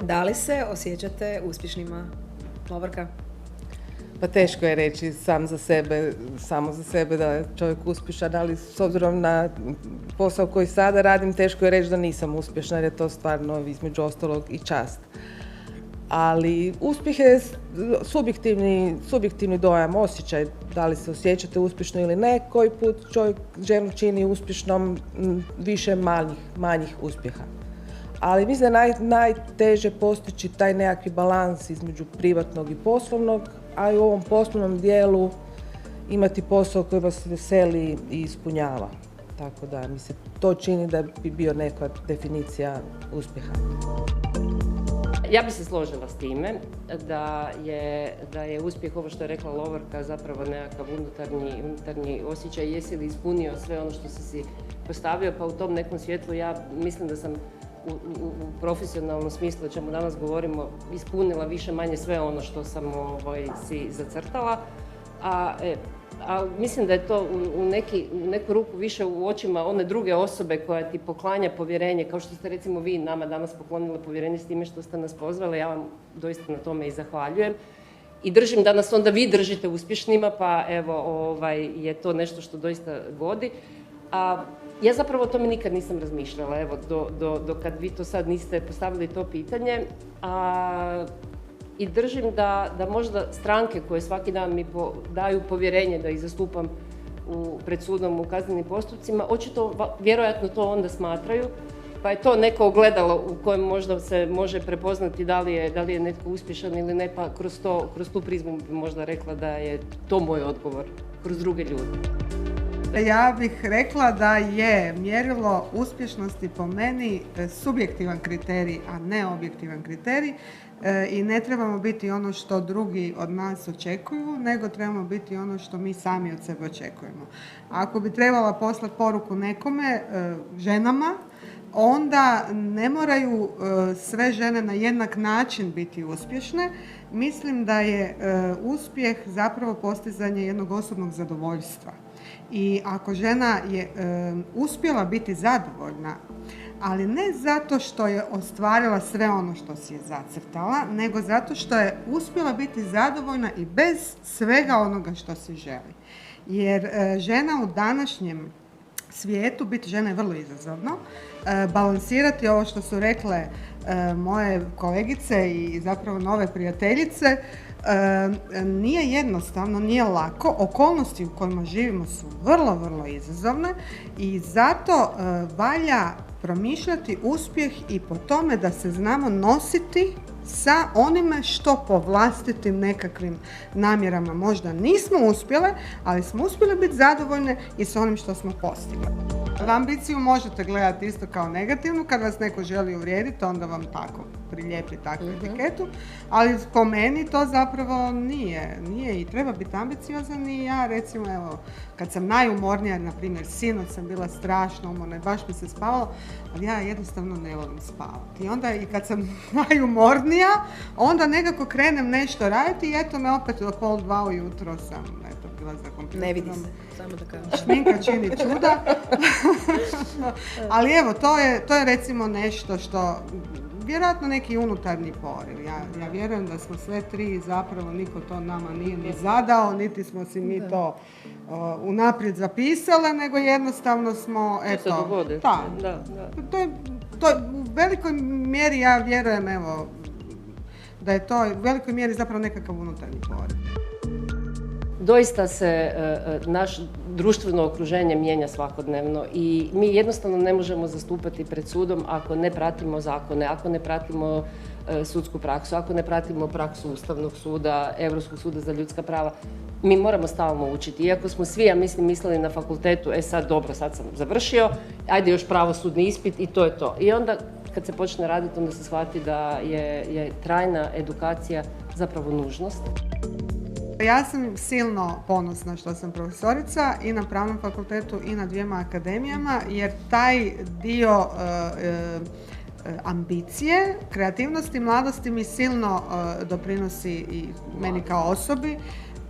Da li se osjećate uspješnima, Lovorka? Pa teško je reći samo za sebe da je čovjek uspješan, ali s obzirom na posao koji sada radim, teško je reći da nisam uspješna jer je to stvarno između ostalog i čast. Ali uspjeh je subjektivni dojam, osjećaj, da li se osjećate uspješno ili ne, koji put ženu čini uspješnom više manjih uspjeha. Ali mislim da je najteže postići taj nekakvi balans između privatnog i poslovnog, a i u ovom poslovnom dijelu imati posao koji vas veseli i ispunjava. Tako da mi se to čini da bi bio neka definicija uspjeha. Ja bi se složila s time da je uspjeh, ovo što je rekla Lovorka, zapravo nekakav unutarnji osjećaj, jesi li ispunio sve ono što si postavio, pa u tom nekom svjetlu ja mislim da sam u profesionalnom smislu, o čemu danas govorimo, ispunila više manje sve ono što sam si zacrtala, a mislim da je to u neku ruku više u očima one druge osobe koja ti poklanja povjerenje, kao što ste recimo vi nama danas poklonili povjerenje s time što ste nas pozvali, ja vam doista na tome i zahvaljujem. I držim da nas onda vi držite uspješnima, pa evo, je to nešto što doista godi. Ja zapravo o tome nikad nisam razmišljala, evo, do kad vi to sad niste postavili to pitanje. I držim da možda stranke koje svaki dan mi daju povjerenje da ih zastupam pred sudom u kaznenim postupcima, očito vjerojatno to onda smatraju, pa je to neko ogledalo u kojem možda se može prepoznati da li je netko uspješan ili ne, pa kroz tu prizmu bi možda rekla da je to moj odgovor, kroz druge ljude. Ja bih rekla da je mjerilo uspješnosti po meni subjektivan kriterij, a ne objektivan kriterij, i ne trebamo biti ono što drugi od nas očekuju, nego trebamo biti ono što mi sami od sebe očekujemo. Ako bi trebala poslati poruku nekome, ženama, onda ne moraju sve žene na jednak način biti uspješne. Mislim da je uspjeh zapravo postizanje jednog osobnog zadovoljstva. I ako žena je uspjela biti zadovoljna, ali ne zato što je ostvarila sve ono što si je zacrtala, nego zato što je uspjela biti zadovoljna i bez svega onoga što si želi. Jer žena u današnjem svijetu, biti žena je vrlo izazovno. Balansirati ovo što su rekle moje kolegice i zapravo nove prijateljice, nije jednostavno, nije lako. Okolnosti u kojima živimo su vrlo, vrlo izazovne i zato valja promišljati uspjeh i po tome da se znamo nositi sa onime što po vlastitim nekakvim namjerama možda nismo uspjele, ali smo uspjele biti zadovoljne i s onim što smo postigli. Ambiciju možete gledati isto kao negativnu, kad vas neko želi uvrijediti, onda vam tako prilijepi takvu etiketu, ali po meni to zapravo nije i treba biti ambiciozan. I ja recimo, evo, kad sam najumornija, na primjer sinoć sam bila strašno umorna i baš mi se spavalo, ali ja jednostavno ne volim spavati. I onda i kad sam najumornija, onda nekako krenem nešto raditi i eto me opet do 1:30 ujutro sam bila za kompjuterom. Ne vidi se, samo da kažem. Šminka čini čuda. Ali evo, to je recimo nešto što vjerojatno neki unutarnji poriv. Ja vjerujem da smo sve tri, zapravo niko to nama nije ni zadao, niti smo si mi to unaprijed zapisale, nego jednostavno smo, eto, to se dogodi. Da. To je u velikoj mjeri, ja vjerujem, evo, da je to u velikoj mjeri zapravo nekakav unutarnji poriv. Doista se naš društveno okruženje mijenja svakodnevno i mi jednostavno ne možemo zastupati pred sudom ako ne pratimo zakone, ako ne pratimo sudsku praksu, ako ne pratimo praksu Ustavnog suda, Europskog suda za ljudska prava. Mi moramo stalno učiti. Iako smo svi, ja mislim, mislili na fakultetu, sad dobro, sad sam završio, ajde još pravosudni ispit i to je to. I onda kad se počne raditi, onda se shvati da je trajna edukacija zapravo nužnost. Ja sam silno ponosna što sam profesorica i na Pravnom fakultetu i na 2 akademijama, jer taj dio ambicije, kreativnosti, mladosti mi silno doprinosi i meni kao osobi.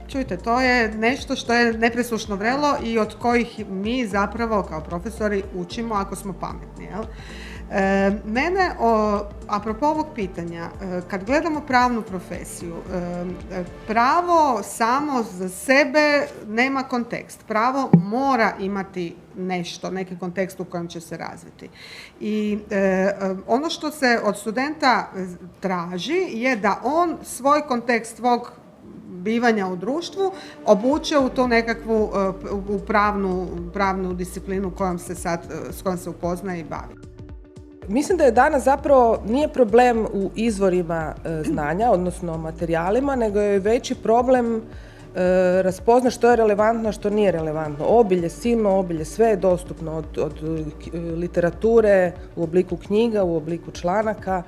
Čujte, to je nešto što je nepresušno vrelo i od kojih mi zapravo kao profesori učimo ako smo pametni. Jel? Mene, apropo ovog pitanja, kad gledamo pravnu profesiju, pravo samo za sebe nema kontekst. Pravo mora imati nešto, neki kontekst u kojem će se razviti. I ono što se od studenta traži je da on svoj kontekst svog bivanja u društvu obuče u tu nekakvu u pravnu disciplinu s kojom se upoznaje i bavi. Mislim da je danas zapravo nije problem u izvorima znanja, odnosno materijalima, nego je veći problem raspoznat što je relevantno, a što nije relevantno. Obilje, silno obilje, sve je dostupno od literature u obliku knjiga, u obliku članaka.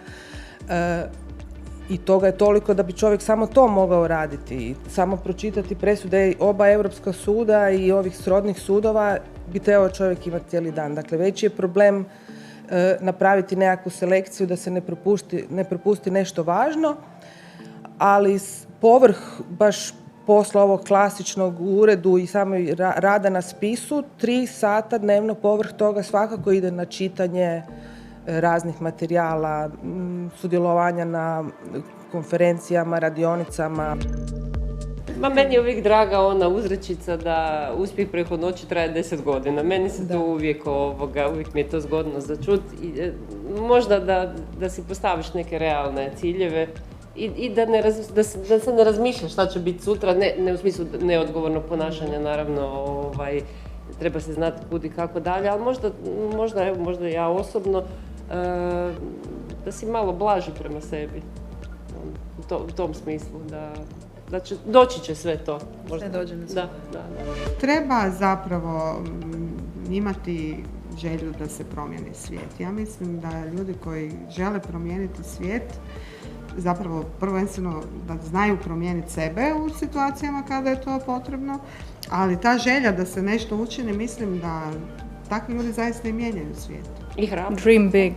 I toga je toliko da bi čovjek samo to mogao raditi. I samo pročitati presude oba europska suda i ovih srodnih sudova bi trebao čovjek imati cijeli dan. Dakle, veći je problem napraviti nekakvu selekciju da se ne propusti nešto važno, ali povrh baš posla ovog klasičnog u uredu i samoj rada na spisu, 3 sata dnevno povrh toga svakako ide na čitanje raznih materijala, sudjelovanja na konferencijama, radionicama. Meni je uvijek draga ona uzrečica da uspjeh preko noći traje 10 godina. Meni se to uvijek mi je to zgodno za čut. Možda da si postaviš neke realne ciljeve i da se ne razmišljaš šta će biti sutra, ne u smislu neodgovornog ponašanja, naravno, treba se znati kud i kako dalje, ali možda ja osobno, da si malo blaži prema sebi, u tom smislu, da doći će sve to. Sve dođe na sve. Da. Treba zapravo imati želju da se promijeni svijet. Ja mislim da ljudi koji žele promijeniti svijet, zapravo prvenstveno da znaju promijeniti sebe u situacijama kada je to potrebno, ali ta želja da se nešto učini, mislim da takvi ljudi zaista i mijenjaju svijet. I hrabro. Dream big.